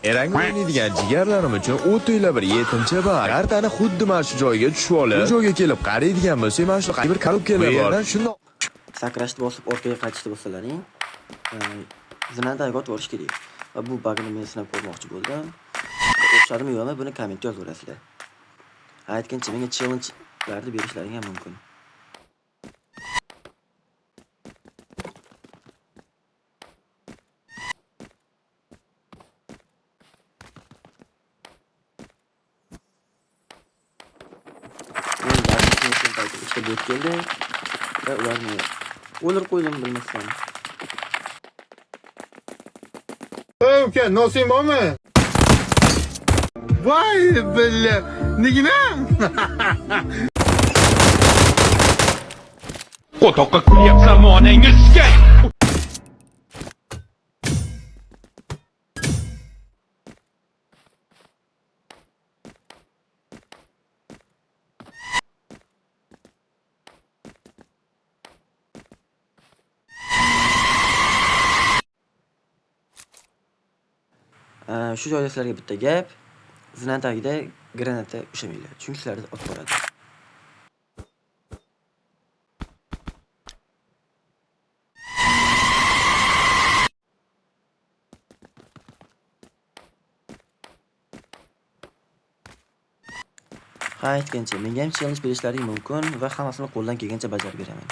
Erang o'ynaydigan jigarlarim uchun o'tinglar bir yetimcha bor. Kartani xuddi mana shu joyga tushib olib, bu joyga kelib qaraydigan bo'lsa, mana shu bir korobkalar bor. Shundoq sakrashni bosib orqaga qaytishni bo'lsalaring, zinadagi otib olish kerak. Va bu bug'ni men sinab ko'rmoqchi bo'ldim. O'xshadimi yo'qmi, buni kommentga yozaverasizlar. Aytgancha menga challenge'larni berishlaring ham mumkin. İşte bot geldi ve ularni o'ldirib qo'ydim bilmasdan. Uka, nosing bormi? Voy billa, nigina? Qo'toqqa kulyapsan onangizga. Shu joyda sizlarga bitta gap. Zinadagida granata ushamanglar, chunki sizlarni otib boradi. Ha, aytgancha menga ham challenge berishlaring mumkin va hammasini qo'ldan kelgancha bajarib beraman.